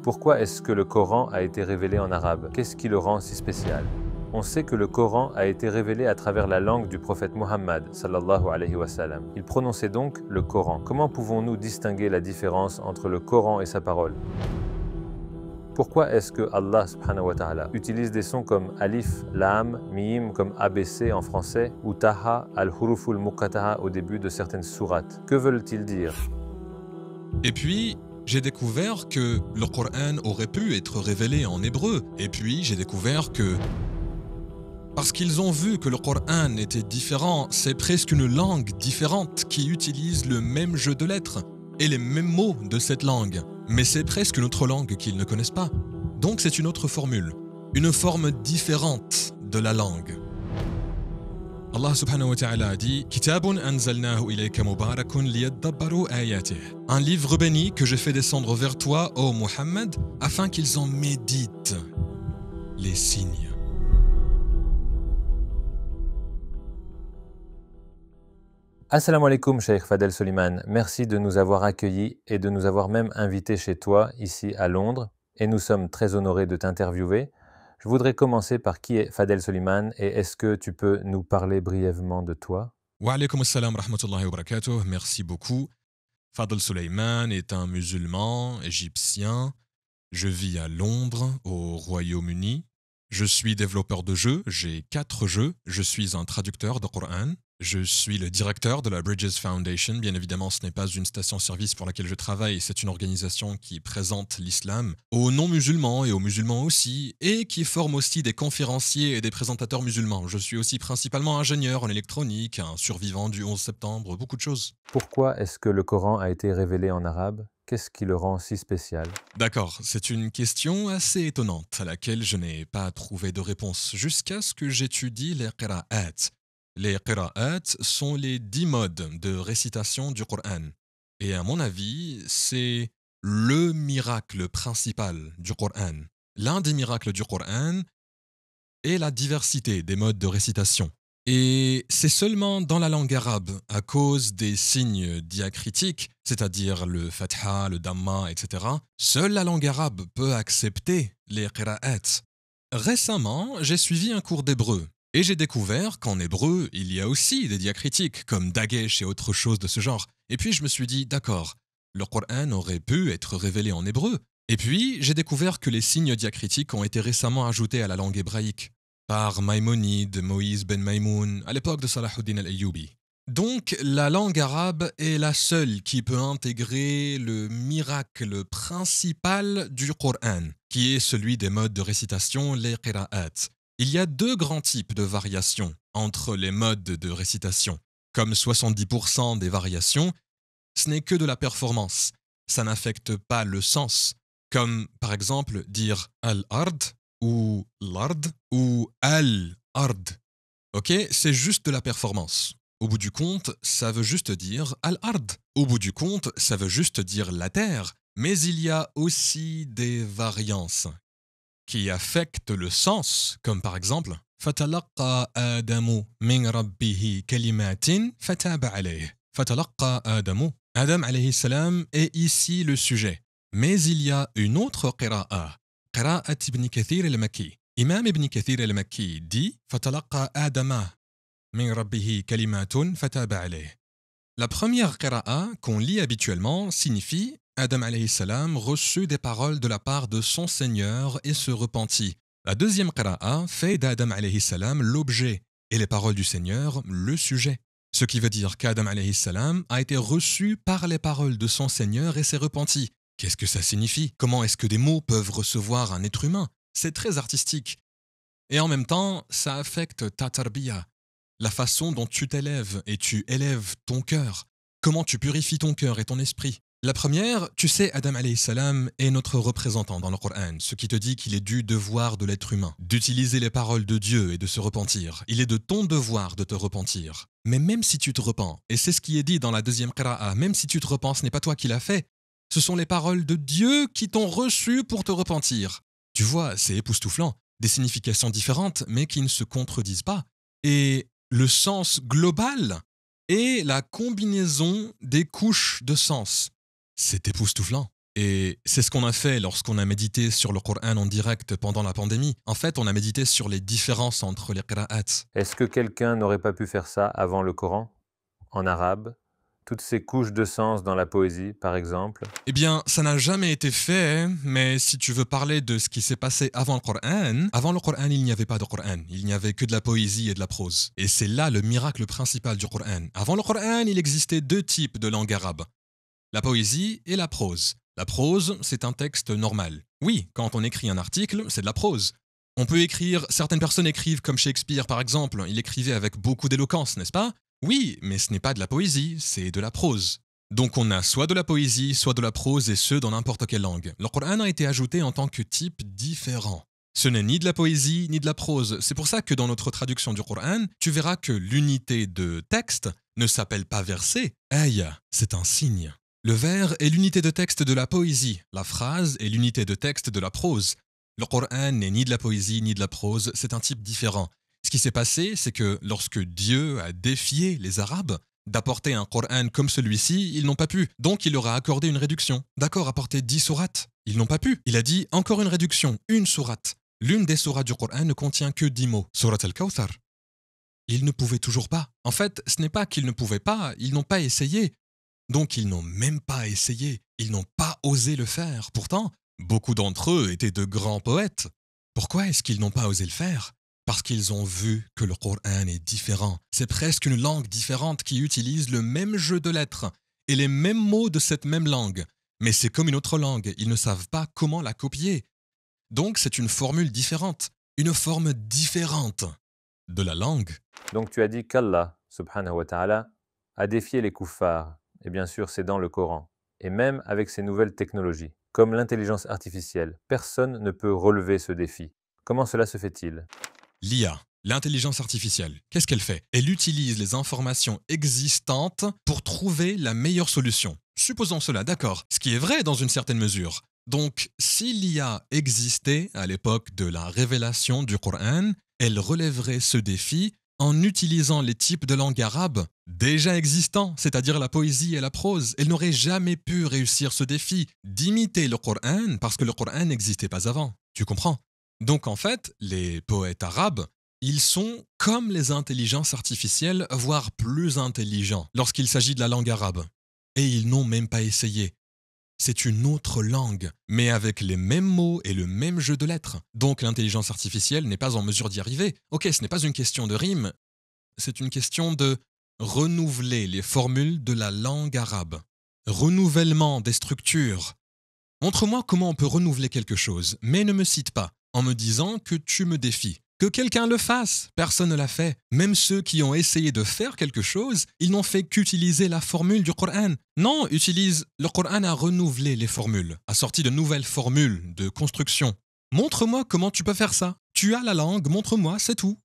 Pourquoi est-ce que le Coran a été révélé en arabe? Qu'est-ce qui le rend si spécial? On sait que le Coran a été révélé à travers la langue du prophète Muhammad sallallahu alayhi wa sallam. Il prononçait donc le Coran. Comment pouvons-nous distinguer la différence entre le Coran et sa parole? Pourquoi est-ce que Allah subhanahu wa ta'ala utilise des sons comme alif, lam, mim comme ABC en français ou taha, al-huruful muqatta'a au début de certaines sourates? Que veulent-ils dire? Et puis, j'ai découvert que le Coran aurait pu être révélé en hébreu. Et puis, j'ai découvert que parce qu'ils ont vu que le Coran était différent, c'est presque une langue différente qui utilise le même jeu de lettres et les mêmes mots de cette langue. Mais c'est presque une autre langue qu'ils ne connaissent pas. Donc c'est une autre formule, une forme différente de la langue. Allah subhanahu wa ta'ala a dit « Kitabun anzalnahu ilayka mubarakun liyadabbaru ayatih » Un livre béni que j'ai fait descendre vers toi, ô Muhammad, afin qu'ils en méditent les signes. Assalamu alaikum, Cheikh Fadel Soliman. Merci de nous avoir accueillis et de nous avoir même invités chez toi, ici à Londres. Et nous sommes très honorés de t'interviewer. Je voudrais commencer par qui est Fadel Soliman et est-ce que tu peux nous parler brièvement de toi? Wa alaykum assalam wa rahmatullahi wa barakatuh. Merci beaucoup. Fadel Soliman est un musulman égyptien. Je vis à Londres, au Royaume-Uni. Je suis développeur de jeux, j'ai 4 jeux. Je suis un traducteur de Coran. Je suis le directeur de la Bridges Foundation. Bien évidemment, ce n'est pas une station-service pour laquelle je travaille, c'est une organisation qui présente l'islam aux non-musulmans et aux musulmans aussi, et qui forme aussi des conférenciers et des présentateurs musulmans. Je suis aussi principalement ingénieur en électronique, un survivant du 11 septembre, beaucoup de choses. Pourquoi est-ce que le Coran a été révélé en arabe? Qu'est-ce qui le rend si spécial? D'accord, c'est une question assez étonnante à laquelle je n'ai pas trouvé de réponse jusqu'à ce que j'étudie les qira'at. Les qira'at sont les 10 modes de récitation du Coran. Et à mon avis, c'est le miracle principal du Coran. L'un des miracles du Coran est la diversité des modes de récitation. Et c'est seulement dans la langue arabe, à cause des signes diacritiques, c'est-à-dire le fatha, le damma, etc., seule la langue arabe peut accepter les qira'at. Récemment, j'ai suivi un cours d'hébreu. Et j'ai découvert qu'en hébreu, il y a aussi des diacritiques, comme dagesh et autre chose de ce genre. Et puis je me suis dit, d'accord, le Coran aurait pu être révélé en hébreu. Et puis j'ai découvert que les signes diacritiques ont été récemment ajoutés à la langue hébraïque, par Maïmonide, Moïse ben Maïmoun, à l'époque de Salahuddin al-Ayyubi. Donc la langue arabe est la seule qui peut intégrer le miracle principal du Coran, qui est celui des modes de récitation, les qira'at. Il y a 2 grands types de variations entre les modes de récitation. Comme 70% des variations, ce n'est que de la performance. Ça n'affecte pas le sens. Comme par exemple dire al-ard ou l'ard ou al-ard. Ok, c'est juste de la performance. Au bout du compte, ça veut juste dire al-ard. Au bout du compte, ça veut juste dire la terre. Mais il y a aussi des variances qui affectent le sens, comme par exemple فَتَلَقَّى آدَمُ مِنْ رَبِّهِ كَلِمَاتٍ فَتَابَ عَلَيْهِ. فَتَلَقَّى آدَمُ. Adam alayhi salam est ici le sujet. Mais il y a une autre qira'a, qira'at ibn Kathir al-Makki. Imam ibn Kathir al-Makki dit فَتَلَقَّى آدَمَ مِنْ رَبِّهِ كَلِمَاتٌ فَتَابَ عَلَيْهِ. La première qira'a qu'on lit habituellement signifie Adam alayhi salam reçut des paroles de la part de son Seigneur et se repentit. La deuxième qira'a fait d'Adam alayhi salam l'objet et les paroles du Seigneur le sujet. Ce qui veut dire qu'Adam alayhi salam a été reçu par les paroles de son Seigneur et s'est repenti. Qu'est-ce que ça signifie? Comment est-ce que des mots peuvent recevoir un être humain? C'est très artistique. Et en même temps, ça affecte ta tarbiya, la façon dont tu t'élèves et tu élèves ton cœur. Comment tu purifies ton cœur et ton esprit. La première, tu sais, Adam alayhi salam est notre représentant dans le Coran, ce qui te dit qu'il est du devoir de l'être humain, d'utiliser les paroles de Dieu et de se repentir. Il est de ton devoir de te repentir. Mais même si tu te repens, et c'est ce qui est dit dans la deuxième qira'a, même si tu te repens, ce n'est pas toi qui l'as fait, ce sont les paroles de Dieu qui t'ont reçu pour te repentir. Tu vois, c'est époustouflant, des significations différentes, mais qui ne se contredisent pas. Et le sens global est la combinaison des couches de sens. C'est époustouflant. Et c'est ce qu'on a fait lorsqu'on a médité sur le Coran en direct pendant la pandémie. En fait, on a médité sur les différences entre les qira'at. Est-ce que quelqu'un n'aurait pas pu faire ça avant le Coran, en arabe? Toutes ces couches de sens dans la poésie, par exemple? Eh bien, ça n'a jamais été fait, mais si tu veux parler de ce qui s'est passé avant le Coran, il n'y avait pas de Coran. Il n'y avait que de la poésie et de la prose. Et c'est là le miracle principal du Coran. Avant le Coran, il existait deux types de langue arabe. La poésie et la prose. La prose, c'est un texte normal. Oui, quand on écrit un article, c'est de la prose. On peut écrire, certaines personnes écrivent comme Shakespeare par exemple, il écrivait avec beaucoup d'éloquence, n'est-ce pas? Oui, mais ce n'est pas de la poésie, c'est de la prose. Donc on a soit de la poésie, soit de la prose et ce dans n'importe quelle langue. Le Coran a été ajouté en tant que type différent. Ce n'est ni de la poésie ni de la prose. C'est pour ça que dans notre traduction du Coran, tu verras que l'unité de texte ne s'appelle pas verset. Aya, c'est un signe. Le vers est l'unité de texte de la poésie. La phrase est l'unité de texte de la prose. Le Coran n'est ni de la poésie ni de la prose, c'est un type différent. Ce qui s'est passé, c'est que lorsque Dieu a défié les Arabes d'apporter un Coran comme celui-ci, ils n'ont pas pu. Donc il leur a accordé une réduction. D'accord, apporter 10 sourates. Ils n'ont pas pu. Il a dit encore une réduction, une sourate. L'une des sourates du Coran ne contient que 10 mots. Surat al-Kawthar. Ils ne pouvaient toujours pas. En fait, ce n'est pas qu'ils ne pouvaient pas, ils n'ont pas essayé. Donc ils n'ont même pas essayé, ils n'ont pas osé le faire. Pourtant, beaucoup d'entre eux étaient de grands poètes. Pourquoi est-ce qu'ils n'ont pas osé le faire? Parce qu'ils ont vu que le Coran est différent. C'est presque une langue différente qui utilise le même jeu de lettres et les mêmes mots de cette même langue. Mais c'est comme une autre langue, ils ne savent pas comment la copier. Donc c'est une formule différente, une forme différente de la langue. Donc tu as dit qu'Allah, subhanahu wa ta'ala, a défié les kuffars. Et bien sûr, c'est dans le Coran. Et même avec ces nouvelles technologies, comme l'intelligence artificielle, personne ne peut relever ce défi. Comment cela se fait-il? L'IA, l'intelligence artificielle, qu'est-ce qu'elle fait? Elle utilise les informations existantes pour trouver la meilleure solution. Supposons cela, d'accord, ce qui est vrai dans une certaine mesure. Donc, si l'IA existait à l'époque de la révélation du Coran, elle relèverait ce défi en utilisant les types de langue arabe déjà existants, c'est-à-dire la poésie et la prose. Elle n'aurait jamais pu réussir ce défi d'imiter le Coran parce que le Coran n'existait pas avant. Tu comprends? Donc en fait, les poètes arabes, ils sont comme les intelligences artificielles, voire plus intelligents lorsqu'il s'agit de la langue arabe. Et ils n'ont même pas essayé. C'est une autre langue, mais avec les mêmes mots et le même jeu de lettres. Donc l'intelligence artificielle n'est pas en mesure d'y arriver. Ok, ce n'est pas une question de rime, c'est une question de renouveler les formules de la langue arabe. Renouvellement des structures. Montre-moi comment on peut renouveler quelque chose, mais ne me cite pas en me disant que tu me défies. Que quelqu'un le fasse, personne ne l'a fait. Même ceux qui ont essayé de faire quelque chose, ils n'ont fait qu'utiliser la formule du Coran. Non, le Coran a renouvelé les formules, a sorti de nouvelles formules de construction. Montre-moi comment tu peux faire ça. Tu as la langue, montre-moi, c'est tout.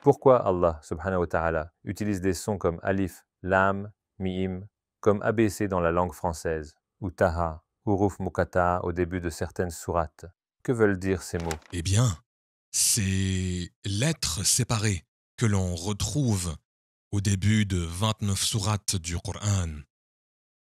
Pourquoi Allah, subhanahu wa ta'ala, utilise des sons comme alif, lam, mi'im, comme ABC dans la langue française, ou taha, huruf muqatta'a au début de certaines sourates? Que veulent dire ces mots? Eh bien, ces lettres séparées que l'on retrouve au début de 29 sourates du Coran.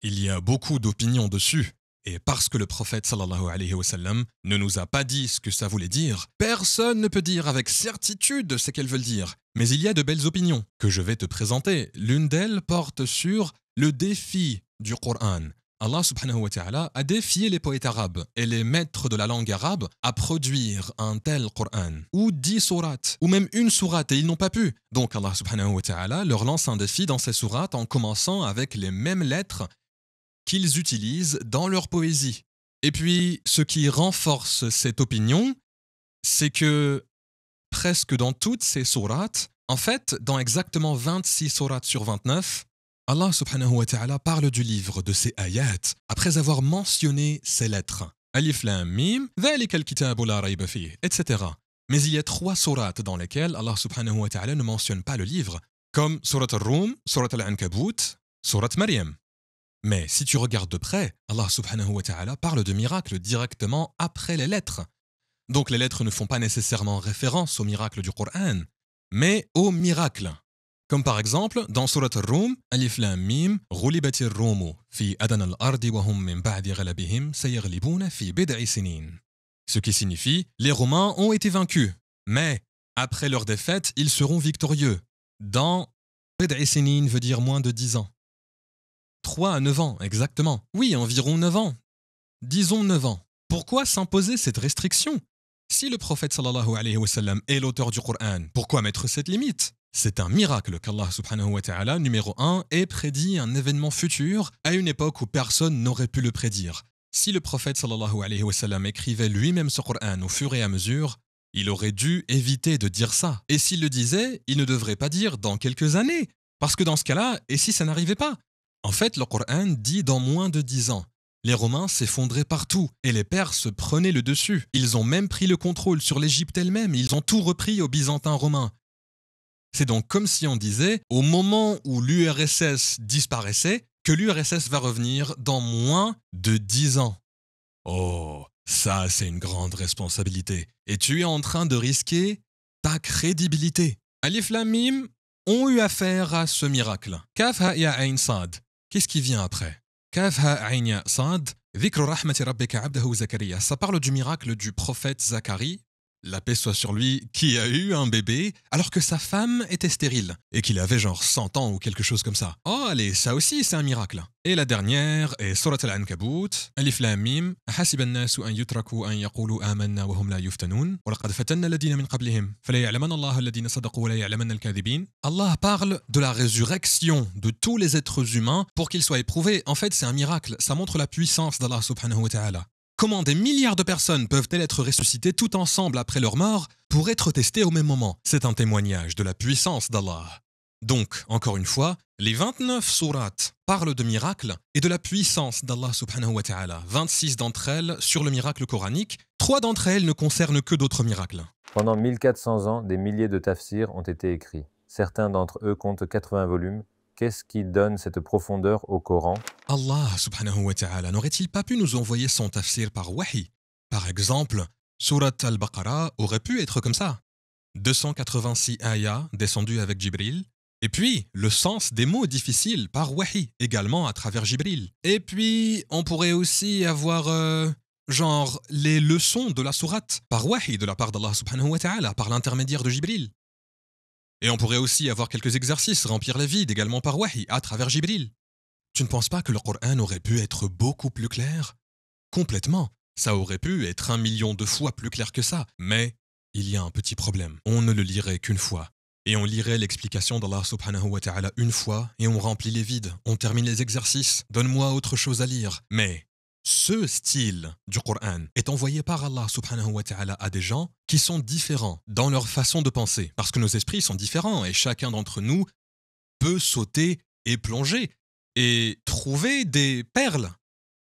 Il y a beaucoup d'opinions dessus. Et parce que le prophète sallallahu alayhi wa sallam ne nous a pas dit ce que ça voulait dire, personne ne peut dire avec certitude ce qu'elles veulent dire. Mais il y a de belles opinions que je vais te présenter. L'une d'elles porte sur le défi du Coran. Allah subhanahu wa ta'ala a défié les poètes arabes et les maîtres de la langue arabe à produire un tel Coran, ou 10 sourates, ou même une sourate, et ils n'ont pas pu. Donc Allah subhanahu wa ta'ala leur lance un défi dans ces sourates en commençant avec les mêmes lettres qu'ils utilisent dans leur poésie. Et puis, ce qui renforce cette opinion, c'est que presque dans toutes ces sourates, en fait, dans exactement 26 sourates sur 29, Allah subhanahu wa ta'ala parle du livre, de ces ayats, après avoir mentionné ces lettres. Alif lam mim, dhalika al-kitabu la rayba fih, etc. Mais il y a 3 sourates dans lesquelles Allah subhanahu wa ta'ala ne mentionne pas le livre, comme surat al-Rum, surat al-Ankabut, surat Maryam. Mais si tu regardes de près, Allah subhanahu wa ta'ala parle de miracles directement après les lettres. Donc les lettres ne font pas nécessairement référence au miracle du Coran, mais au miracle. Comme par exemple, dans Surat al-Rum, Alif Lam Mim, غُلِبَتِ الرُّومُ فِي أَدْنَى الْأَرْضِ وَهُمْ مِنْ بَعْدِ غَلَبِهِمْ سَيَغْلِبُونَ فِي بِضْعِ سِنِينَ. Ce qui signifie, les Romains ont été vaincus, mais après leur défaite, ils seront victorieux. Dans بِضْعِ سِنِينَ veut dire moins de 10 ans. 3 à 9 ans, exactement. Oui, environ 9 ans. Disons 9 ans. Pourquoi s'imposer cette restriction? Si le prophète sallallahu alayhi wa sallam est l'auteur du Coran, pourquoi mettre cette limite? C'est un miracle qu'Allah subhanahu wa ta'ala, numéro 1, ait prédit un événement futur à une époque où personne n'aurait pu le prédire. Si le prophète sallallahu alayhi wa sallam écrivait lui-même ce Coran au fur et à mesure, il aurait dû éviter de dire ça. Et s'il le disait, il ne devrait pas dire dans quelques années. Parce que dans ce cas-là, et si ça n'arrivait pas? En fait, le Coran dit dans moins de 10 ans. Les Romains s'effondraient partout et les Perses prenaient le dessus. Ils ont même pris le contrôle sur l'Égypte elle-même. Ils ont tout repris aux Byzantins romains. C'est donc comme si on disait, au moment où l'URSS disparaissait, que l'URSS va revenir dans moins de 10 ans. Oh, ça c'est une grande responsabilité. Et tu es en train de risquer ta crédibilité. Alif Lam Mim ont eu affaire à ce miracle. Kaf ha ya ayn sad. Qu'est-ce qui vient après? Kaf ha ayn ya sad. Dhikru rahmati rabbika abdahu Zakaria. Ça parle du miracle du prophète Zacharie, la paix soit sur lui, qui a eu un bébé alors que sa femme était stérile et qu'il avait genre 100 ans ou quelque chose comme ça. Oh allez, ça aussi c'est un miracle. Et la dernière est Surat al-Ankabut, Alif Lam Mim, حسب الناس أن يتركوا أن يقولوا آمنا وهم لا يفتنون ولقد فتنا الذين من قبلهم فلا يعلمن الله الذين صدقوا ولا يعلمن الكاذبين. Allah parle de la résurrection de tous les êtres humains pour qu'ils soient éprouvés. En fait, c'est un miracle. Ça montre la puissance d'Allah subhanahu wa ta'ala. Comment des milliards de personnes peuvent-elles être ressuscitées tout ensemble après leur mort pour être testées au même moment? C'est un témoignage de la puissance d'Allah. Donc, encore une fois, les 29 sourates parlent de miracles et de la puissance d'Allah subhanahu wa ta'ala. 26 d'entre elles sur le miracle coranique, 3 d'entre elles ne concernent que d'autres miracles. Pendant 1400 ans, des milliers de tafsirs ont été écrits. Certains d'entre eux comptent 80 volumes. Qu'est-ce qui donne cette profondeur au Coran? Allah subhanahu wa ta'ala n'aurait-il pas pu nous envoyer son tafsir par wahi? Par exemple, Surat al-Baqarah aurait pu être comme ça. 286 ayats descendus avec Jibril. Et puis, le sens des mots difficiles par wahi, également à travers Jibril. Et puis, on pourrait aussi avoir, genre, les leçons de la sourate par wahi de la part d'Allah subhanahu wa ta'ala, par l'intermédiaire de Jibril. Et on pourrait aussi avoir quelques exercices, remplir les vides également par wahi, à travers Jibril. Tu ne penses pas que le Coran aurait pu être beaucoup plus clair? Complètement. Ça aurait pu être 1 million de fois plus clair que ça. Mais il y a un petit problème. On ne le lirait qu'une fois. Et on lirait l'explication d'Allah subhanahu wa ta'ala une fois et on remplit les vides. On termine les exercices. Donne-moi autre chose à lire. Mais ce style du Coran est envoyé par Allah subhanahu wa ta'ala à des gens qui sont différents dans leur façon de penser. Parce que nos esprits sont différents et chacun d'entre nous peut sauter et plonger et trouver des perles.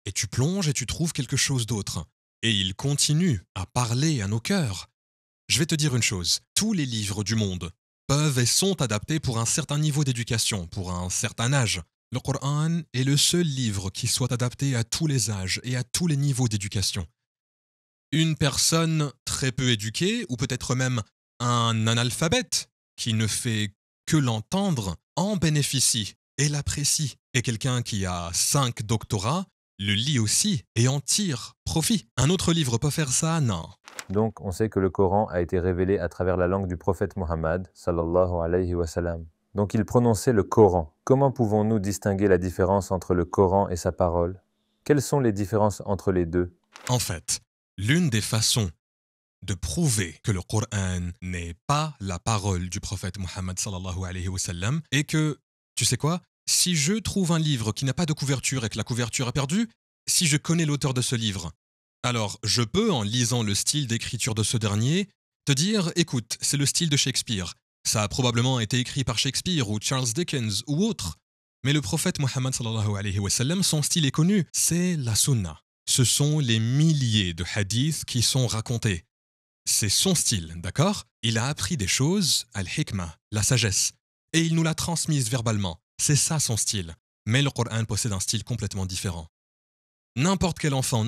Et tu plonges et tu trouves quelque chose d'autre. Et il continue à parler à nos cœurs. Je vais te dire une chose, tous les livres du monde peuvent et sont adaptés pour un certain niveau d'éducation, pour un certain âge. Le Coran est le seul livre qui soit adapté à tous les âges et à tous les niveaux d'éducation. Une personne très peu éduquée, ou peut-être même un analphabète qui ne fait que l'entendre, en bénéficie et l'apprécie. Et quelqu'un qui a 5 doctorats le lit aussi et en tire profit. Un autre livre peut faire ça? Non. Donc, on sait que le Coran a été révélé à travers la langue du prophète Muhammad, sallallahu alayhi wa sallam. Donc, il prononçait le Coran. Comment pouvons-nous distinguer la différence entre le Coran et sa parole? Quelles sont les différences entre les deux? En fait, l'une des façons de prouver que le Coran n'est pas la parole du prophète Muhammad sallallahu alayhi wa sallam est que, tu sais quoi? Si je trouve un livre qui n'a pas de couverture et que la couverture est perdue, si je connais l'auteur de ce livre, alors je peux, en lisant le style d'écriture de ce dernier, te dire, écoute, c'est le style de Shakespeare. Ça a probablement été écrit par Shakespeare ou Charles Dickens ou autre. Mais le prophète Muhammad sallallahu alayhi wa sallam, son style est connu, c'est la sunna. Ce sont les milliers de hadiths qui sont racontés. C'est son style, d'accord? Il a appris des choses, al-hikmah, la sagesse, et il nous l'a transmise verbalement. C'est ça son style. Mais le Coran possède un style complètement différent. N'importe quel enfant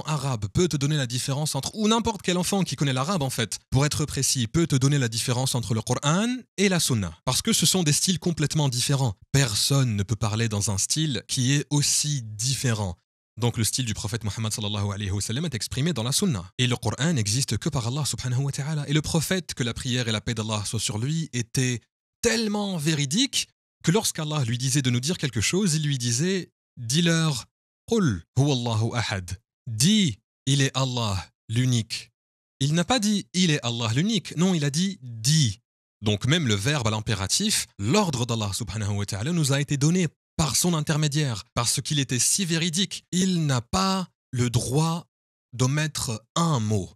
arabe peut te donner la différence entre, ou n'importe quel enfant qui connaît l'arabe en fait, pour être précis, peut te donner la différence entre le Coran et la Sunna. Parce que ce sont des styles complètement différents. Personne ne peut parler dans un style qui est aussi différent. Donc le style du prophète Mohammed sallallahu alayhi wa sallam est exprimé dans la Sunna. Et le Coran n'existe que par Allah subhanahu wa ta'ala. Et le prophète, que la prière et la paix d'Allah soient sur lui, était tellement véridique que lorsqu'Allah lui disait de nous dire quelque chose, il lui disait « Dis-leur » Qul huwallahu ahad. Dis, il est Allah, l'unique. Il n'a pas dit il est Allah l'unique, non, il a dit dis. Donc même le verbe à l'impératif, l'ordre d'Allah subhanahu wa ta'ala nous a été donné par son intermédiaire, parce qu'il était si véridique. Il n'a pas le droit d'omettre un mot.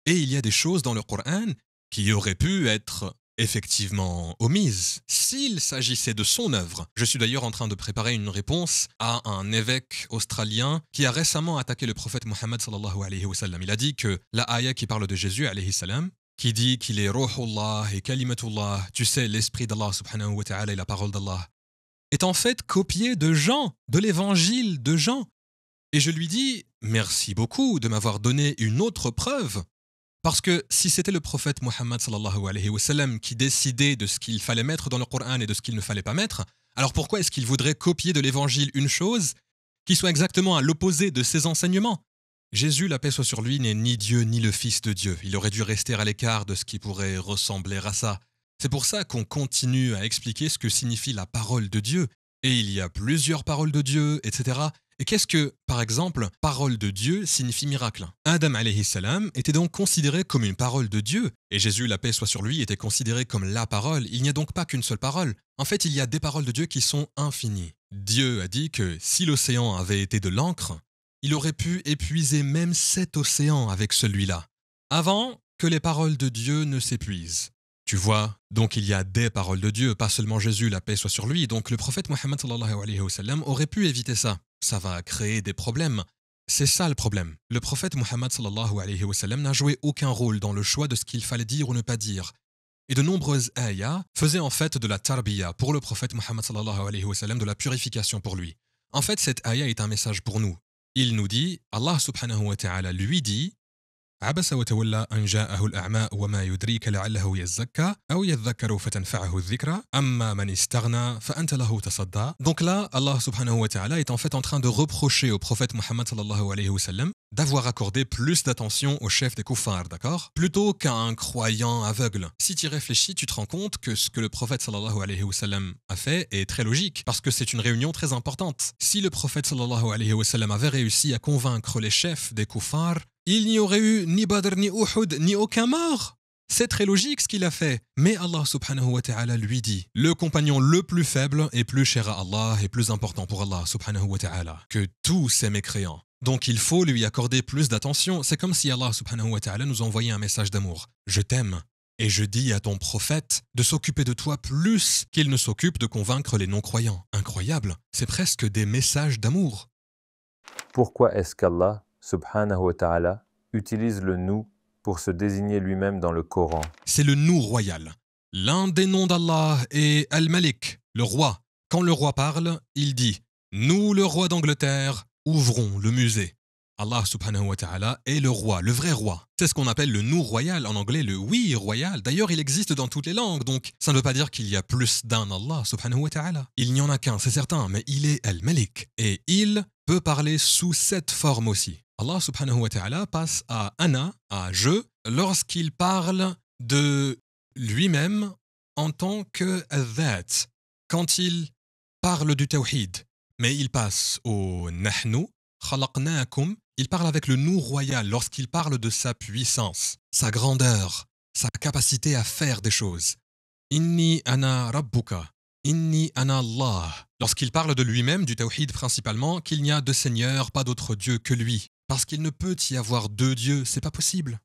Et il y a des choses dans le Coran qui auraient pu être effectivement omise s'il s'agissait de son œuvre. Je suis d'ailleurs en train de préparer une réponse à un évêque australien qui a récemment attaqué le prophète Mohammed sallallahu alayhi wa sallam. Il a dit que la ayah qui parle de Jésus alayhi salam, qui dit qu'il est Ruhullah et Kalimatullah, tu sais, l'esprit d'Allah subhanahu wa ta'ala et la parole d'Allah, est en fait copiée de Jean, de l'évangile de Jean. Et je lui dis, merci beaucoup de m'avoir donné une autre preuve. Parce que si c'était le prophète Mohammed sallallahu alayhi wa sallam qui décidait de ce qu'il fallait mettre dans le Coran et de ce qu'il ne fallait pas mettre, alors pourquoi est-ce qu'il voudrait copier de l'évangile une chose qui soit exactement à l'opposé de ses enseignements? Jésus, la paix soit sur lui, n'est ni Dieu ni le Fils de Dieu. Il aurait dû rester à l'écart de ce qui pourrait ressembler à ça. C'est pour ça qu'on continue à expliquer ce que signifie la parole de Dieu. Et il y a plusieurs paroles de Dieu, etc. Et qu'est-ce que, par exemple, parole de Dieu signifie miracle? Adam alayhi salam était donc considéré comme une parole de Dieu, et Jésus, la paix soit sur lui, était considéré comme la parole. Il n'y a donc pas qu'une seule parole. En fait, il y a des paroles de Dieu qui sont infinies. Dieu a dit que si l'océan avait été de l'encre, il aurait pu épuiser même cet océan avec celui-là, avant que les paroles de Dieu ne s'épuisent. Tu vois, donc il y a des paroles de Dieu, pas seulement Jésus, la paix soit sur lui. Donc le prophète Mohammed sallallahu alayhi wa sallam aurait pu éviter ça. Ça va créer des problèmes. C'est ça le problème. Le prophète Mohammed sallallahu alayhi wa sallam n'a joué aucun rôle dans le choix de ce qu'il fallait dire ou ne pas dire. Et de nombreuses ayahs faisaient en fait de la tarbiya pour le prophète Mohammed sallallahu alayhi wa sallam, de la purification pour lui. En fait, cette ayah est un message pour nous. Il nous dit, Allah subhanahu wa ta'ala lui dit, عبس وتولى أن جاءه الأعمى وما يدريك لعله يزكى أو يذكر فتنفعه الذكرى أما من استغنى فأنت له تصدى. Donc là, Allah subhanahu wa ta'ala est en fait en train de reprocher au prophète Mohammed sallallahu alayhi wa sallam d'avoir accordé plus d'attention au chef des kuffars, d'accord? Plutôt qu'à un croyant aveugle. Si tu y réfléchis, tu te rends compte que ce que le prophète sallallahu alayhi wa sallam a fait est très logique, parce que c'est une réunion très importante. Si le prophète sallallahu alayhi wa sallam avait réussi à convaincre les chefs des kuffars, il n'y aurait eu ni Badr, ni Uhud, ni aucun mort. C'est très logique ce qu'il a fait. Mais Allah subhanahu wa ta'ala lui dit, le compagnon le plus faible est plus cher à Allah et plus important pour Allah subhanahu wa ta'ala que tous ces mécréants. Donc il faut lui accorder plus d'attention. C'est comme si Allah subhanahu wa ta'ala nous envoyait un message d'amour. Je t'aime. Et je dis à ton prophète de s'occuper de toi plus qu'il ne s'occupe de convaincre les non-croyants. Incroyable. C'est presque des messages d'amour. Pourquoi est-ce qu'Allah subhanahu wa ta'ala utilise le nous pour se désigner lui-même dans le Coran? C'est le nous royal. L'un des noms d'Allah est Al-Malik, le roi. Quand le roi parle, il dit « Nous, le roi d'Angleterre, ouvrons le musée ». Allah subhanahu wa ta'ala est le roi, le vrai roi. C'est ce qu'on appelle le nous royal, en anglais le oui royal. D'ailleurs, il existe dans toutes les langues, donc ça ne veut pas dire qu'il y a plus d'un Allah subhanahu wa ta'ala. Il n'y en a qu'un, c'est certain, mais il est Al-Malik. Et il peut parler sous cette forme aussi. Allah subhanahu wa ta'ala passe à ana, à je, lorsqu'il parle de lui-même en tant que al-dhat, quand il parle du tawhid. Mais il passe au nahnu, khalaqnaakum, il parle avec le nous royal lorsqu'il parle de sa puissance, sa grandeur, sa capacité à faire des choses. Inni ana rabbuka, inni ana Allah. Lorsqu'il parle de lui-même, du tawhid principalement, qu'il n'y a de Seigneur, pas d'autre Dieu que lui. Parce qu'il ne peut y avoir deux dieux, c'est pas possible.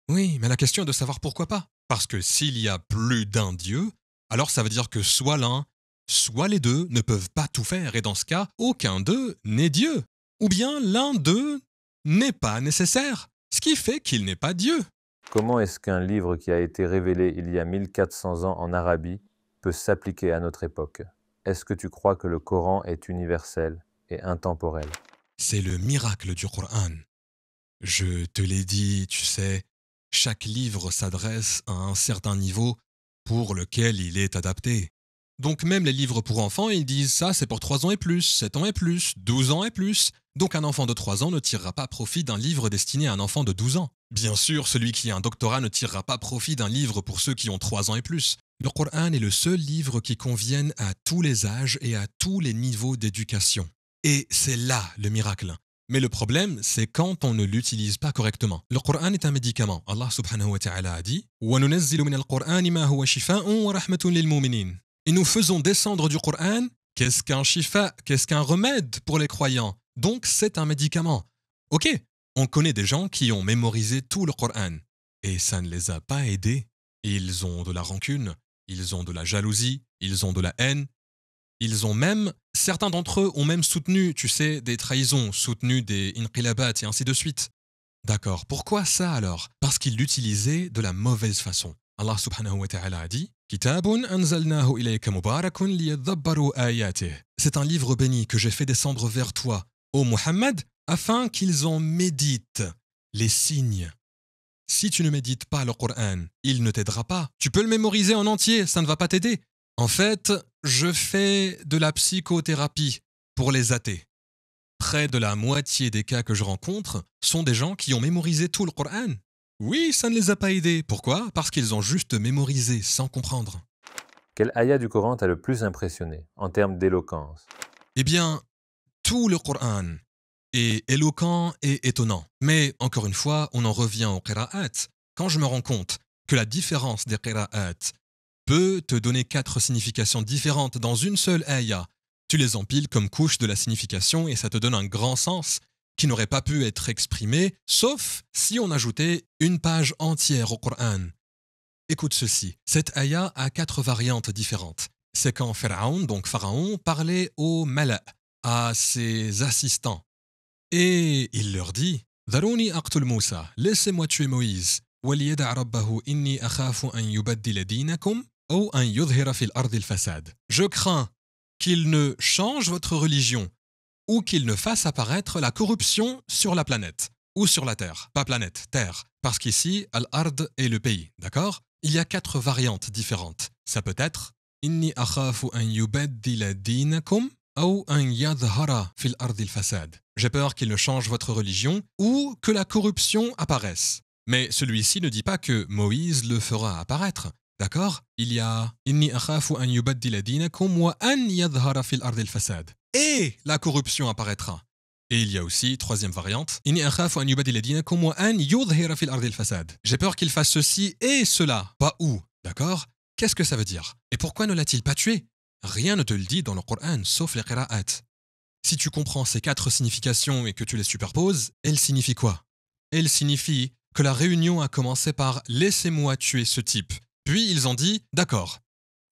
Oui, mais la question est de savoir pourquoi pas. Parce que s'il y a plus d'un Dieu, alors ça veut dire que soit l'un, soit les deux ne peuvent pas tout faire, et dans ce cas, aucun d'eux n'est Dieu. Ou bien l'un d'eux n'est pas nécessaire, ce qui fait qu'il n'est pas Dieu. Comment est-ce qu'un livre qui a été révélé il y a 1400 ans en Arabie peut s'appliquer à notre époque? Est-ce que tu crois que le Coran est universel et intemporel? C'est le miracle du Coran. Je te l'ai dit, tu sais, chaque livre s'adresse à un certain niveau pour lequel il est adapté. Donc même les livres pour enfants, ils disent ça c'est pour 3 ans et plus, 7 ans et plus, 12 ans et plus. Donc un enfant de 3 ans ne tirera pas profit d'un livre destiné à un enfant de 12 ans. Bien sûr, celui qui a un doctorat ne tirera pas profit d'un livre pour ceux qui ont 3 ans et plus. Le Coran est le seul livre qui convienne à tous les âges et à tous les niveaux d'éducation. Et c'est là le miracle. Mais le problème, c'est quand on ne l'utilise pas correctement. Le Coran est un médicament. Allah subhanahu wa ta'ala a dit وَنُنَزِّلُ مِنَ الْقُرْآنِ مَا هُوَ شِفَاءٌ وَرَحْمَةٌ لِلْمُؤْمِنِينَ. Et nous faisons descendre du Coran, qu'est-ce qu'un shifa, qu'est-ce qu'un remède pour les croyants. Donc c'est un médicament. Ok, on connaît des gens qui ont mémorisé tout le Coran. Et ça ne les a pas aidés. Ils ont de la rancune, ils ont de la jalousie, ils ont de la haine. Certains d'entre eux ont même soutenu, tu sais, des trahisons, soutenu des inqilabat et ainsi de suite. D'accord, pourquoi ça alors? Parce qu'ils l'utilisaient de la mauvaise façon. Allah subhanahu wa ta'ala a dit Kitabun anzalnahu ilayka mubarakun liyadhabbaru ayatih. C'est un livre béni que j'ai fait descendre vers toi, ô Muhammad, afin qu'ils en méditent les signes. Si tu ne médites pas le Coran, il ne t'aidera pas. Tu peux le mémoriser en entier, ça ne va pas t'aider. En fait, je fais de la psychothérapie pour les athées. Près de la moitié des cas que je rencontre sont des gens qui ont mémorisé tout le Coran. Oui, ça ne les a pas aidés. Pourquoi? Parce qu'ils ont juste mémorisé sans comprendre. Quel ayat du Coran t'a le plus impressionné en termes d'éloquence? Eh bien, tout le Coran est éloquent et étonnant. Mais encore une fois, on en revient au qira'at. Quand je me rends compte que la différence des qira'at peut te donner 4 significations différentes dans une seule ayah, tu les empiles comme couche de la signification et ça te donne un grand sens qui n'aurait pas pu être exprimé, sauf si on ajoutait une page entière au Coran. Écoute ceci, cette ayah a 4 variantes différentes. C'est quand Pharaon, donc Pharaon, parlait au mala', à ses assistants. Et il leur dit « Dharuni aqtul Moussa, laissez-moi tuer Moïse. Waliyada' rabbahu inni akhafu an yubaddila dinakum ou an yudhira fil ardi al-fasad. » Je crains qu'il ne change votre religion ou qu'il ne fasse apparaître la corruption sur la planète ou sur la terre. Pas planète, terre. Parce qu'ici, Al-Ard est le pays, d'accord? Il y a 4 variantes différentes. Ça peut être Inni akhafu an yubaddila dinakum ou an yadhara fil ardi al-fasad. J'ai peur qu'il ne change votre religion ou que la corruption apparaisse. Mais celui-ci ne dit pas que Moïse le fera apparaître. D'accord? Il y a Inni akhafu an yubaddila dinakum wa an yadhara fil ardi al-fasad. Et la corruption apparaîtra. Et il y a aussi, 3e variante, Inni akhafu an yubaddila dinakum wa an yudhhira fil ardi al-fasad. J'ai peur qu'il fasse ceci et cela, pas ou. D'accord? Qu'est-ce que ça veut dire? Et pourquoi ne l'a-t-il pas tué? Rien ne te le dit dans le Coran, sauf les qira'at. Si tu comprends ces 4 significations et que tu les superposes, elles signifient quoi? Elles signifient que la réunion a commencé par « laissez-moi tuer ce type ». Puis ils ont dit « d'accord,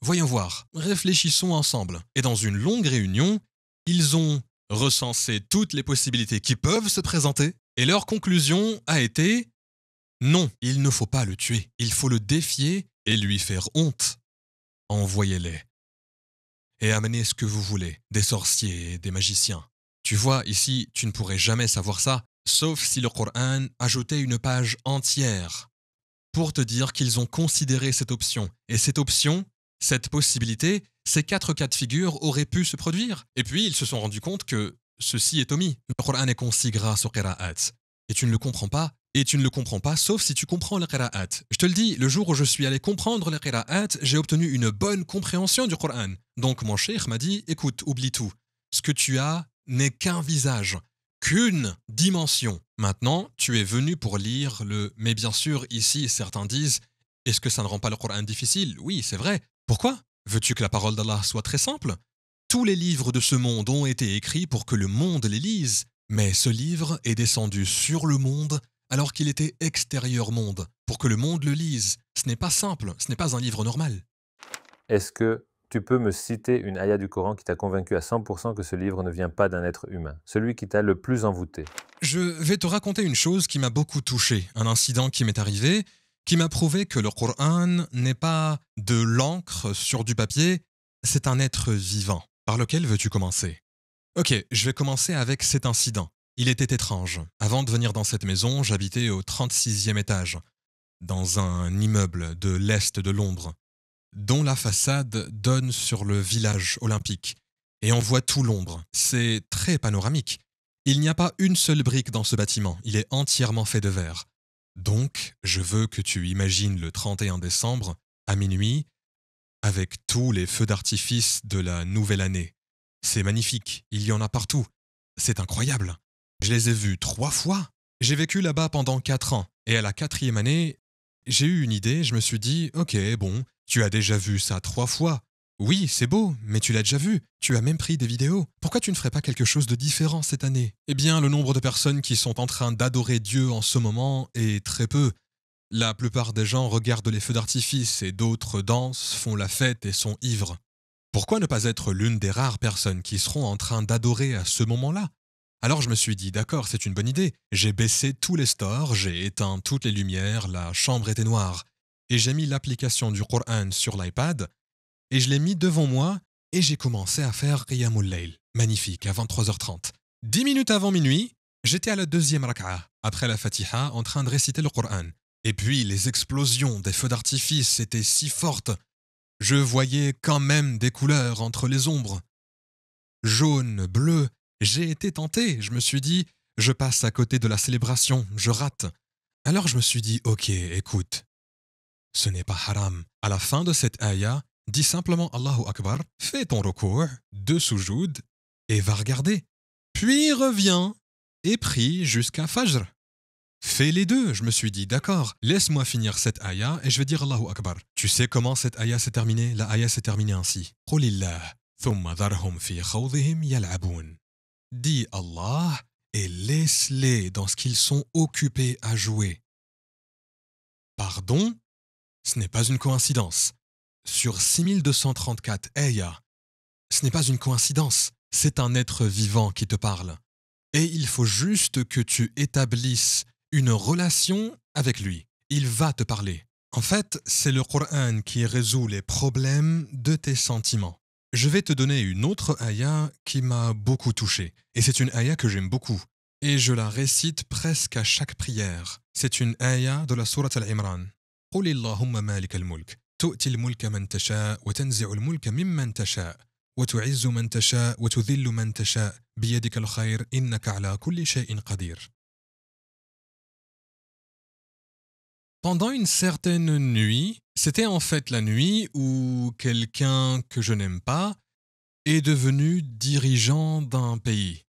voyons voir, réfléchissons ensemble ». Et dans une longue réunion, ils ont recensé toutes les possibilités qui peuvent se présenter et leur conclusion a été « non, il ne faut pas le tuer, il faut le défier et lui faire honte. Envoyez-les. Et amenez ce que vous voulez, des sorciers et des magiciens. Tu vois, ici, tu ne pourrais jamais savoir ça, sauf si le Coran ajoutait une page entière pour te dire qu'ils ont considéré cette option. Et cette option, cette possibilité, ces 4 cas de figure auraient pu se produire. Et puis, ils se sont rendus compte que ceci est omis. Le Coran est concis grâce au qira'at. Et tu ne le comprends pas. Et tu ne le comprends pas, sauf si tu comprends le qira'at. Je te le dis, le jour où je suis allé comprendre le qira'at, j'ai obtenu une bonne compréhension du Coran. Donc mon cheikh m'a dit, écoute, oublie tout. Ce que tu as n'est qu'un visage, qu'une dimension. Maintenant, tu es venu pour lire le... Mais bien sûr, ici, certains disent, est-ce que ça ne rend pas le Coran difficile? Oui, c'est vrai. Pourquoi? Veux-tu que la parole d'Allah soit très simple? Tous les livres de ce monde ont été écrits pour que le monde les lise. Mais ce livre est descendu sur le monde alors qu'il était extérieur monde, pour que le monde le lise. Ce n'est pas simple, ce n'est pas un livre normal. Est-ce que tu peux me citer une ayah du Coran qui t'a convaincu à 100% que ce livre ne vient pas d'un être humain, celui qui t'a le plus envoûté? Je vais te raconter une chose qui m'a beaucoup touché, un incident qui m'est arrivé, qui m'a prouvé que le Coran n'est pas de l'encre sur du papier, c'est un être vivant. Par lequel veux-tu commencer? Ok, je vais commencer avec cet incident. Il était étrange. Avant de venir dans cette maison, j'habitais au 36e étage, dans un immeuble de l'est de Londres, dont la façade donne sur le village olympique. Et on voit tout Londres. C'est très panoramique. Il n'y a pas une seule brique dans ce bâtiment. Il est entièrement fait de verre. Donc, je veux que tu imagines le 31 décembre, à minuit, avec tous les feux d'artifice de la nouvelle année. C'est magnifique. Il y en a partout. C'est incroyable. Je les ai vus 3 fois. J'ai vécu là-bas pendant 4 ans. Et à la 4e année, j'ai eu une idée. Je me suis dit, ok, bon, tu as déjà vu ça 3 fois. Oui, c'est beau, mais tu l'as déjà vu. Tu as même pris des vidéos. Pourquoi tu ne ferais pas quelque chose de différent cette année? Eh bien, le nombre de personnes qui sont en train d'adorer Dieu en ce moment est très peu. La plupart des gens regardent les feux d'artifice et d'autres dansent, font la fête et sont ivres. Pourquoi ne pas être l'une des rares personnes qui seront en train d'adorer à ce moment-là? Alors je me suis dit, d'accord, c'est une bonne idée. J'ai baissé tous les stores, j'ai éteint toutes les lumières, la chambre était noire. Et j'ai mis l'application du Coran sur l'iPad, et je l'ai mis devant moi, et j'ai commencé à faire Qiyamul Layl. Magnifique, à 23h30. 10 minutes avant minuit, j'étais à la 2e rak'a, après la Fatiha, en train de réciter le Coran. Et puis les explosions des feux d'artifice étaient si fortes. Je voyais quand même des couleurs entre les ombres. Jaune, bleu. J'ai été tenté, je me suis dit, je passe à côté de la célébration, je rate. Alors je me suis dit, ok, écoute, ce n'est pas haram. À la fin de cette ayah, dis simplement Allahu Akbar, fais ton recours, 2 soujoud, et va regarder. Puis reviens et prie jusqu'à Fajr. Fais les deux, je me suis dit, d'accord, laisse-moi finir cette ayah et je vais dire Allahu Akbar. Tu sais comment cette ayah s'est terminée? La ayah s'est terminée ainsi. Qulillah, thumma dharhum fi khawdihim yal'aboun. Dis Allah et laisse-les dans ce qu'ils sont occupés à jouer. Pardon? Ce n'est pas une coïncidence. Sur 6234 ayahs, ce n'est pas une coïncidence. C'est un être vivant qui te parle. Et il faut juste que tu établisses une relation avec lui. Il va te parler. En fait, c'est le Coran qui résout les problèmes de tes sentiments. Je vais te donner une autre ayah qui m'a beaucoup touché. Et c'est une ayah que j'aime beaucoup. Et je la récite presque à chaque prière. C'est une ayah de la sourate Al-Imran. قُلِ اللَّهُمَّ مَالِكَ الْمُلْكِ تُؤْتِي الْمُلْكَ مَنْ تَشَاءُ وَتَنْزِعُ الْمُلْكَ مِمَّنْ تَشَاءُ وَتُعِزُّ مَنْ تَشَاءُ وَتُذِلُّ مَنْ تَشَاءُ بِيَدِكَ الْخَيْرُ إِنَّكَ عَلَى كُلِّ شَيْءٍ قَدِيرٌ. Pendant une certaine nuit, c'était en fait la nuit où quelqu'un que je n'aime pas est devenu dirigeant d'un pays.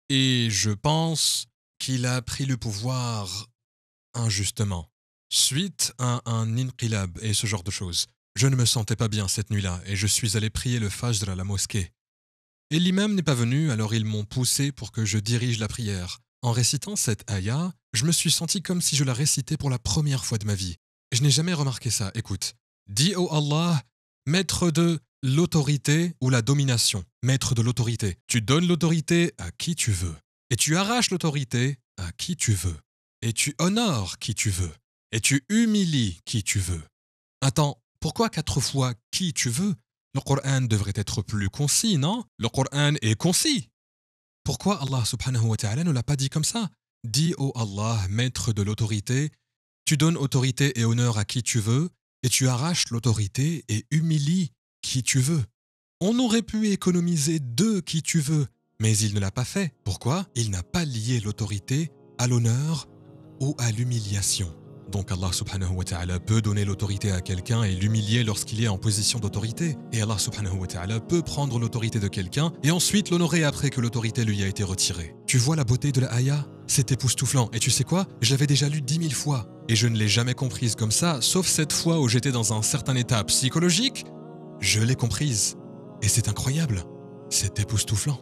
Et je pense qu'il a pris le pouvoir injustement, suite à un inqilab et ce genre de choses. Je ne me sentais pas bien cette nuit-là et je suis allé prier le Fajr à la mosquée. Et l'imam n'est pas venu, alors ils m'ont poussé pour que je dirige la prière. En récitant cette ayah, je me suis senti comme si je la récitais pour la première fois de ma vie. Je n'ai jamais remarqué ça. Écoute, dis ô Allah, maître de l'autorité ou la domination, maître de l'autorité. Tu donnes l'autorité à qui tu veux. Et tu arraches l'autorité à qui tu veux. Et tu honores qui tu veux. Et tu humilies qui tu veux. Attends, pourquoi 4 fois qui tu veux? Le Coran devrait être plus concis, non? Le Coran est concis. Pourquoi Allah subhanahu wa ta'ala ne l'a pas dit comme ça? Dis ô Allah, maître de l'autorité, tu donnes autorité et honneur à qui tu veux, et tu arraches l'autorité et humilies qui tu veux. On aurait pu économiser 2 qui tu veux, mais il ne l'a pas fait. Pourquoi? Il n'a pas lié l'autorité à l'honneur ou à l'humiliation. Donc Allah subhanahu wa ta'ala peut donner l'autorité à quelqu'un et l'humilier lorsqu'il est en position d'autorité. Et Allah subhanahu wa ta'ala peut prendre l'autorité de quelqu'un et ensuite l'honorer après que l'autorité lui a été retirée. Tu vois la beauté de la ayah? C'est époustouflant. Et tu sais quoi? Je l'avais déjà lu 10 000 fois. Et je ne l'ai jamais comprise comme ça, sauf cette fois où j'étais dans un certain état psychologique. Je l'ai comprise. Et c'est incroyable. C'est époustouflant.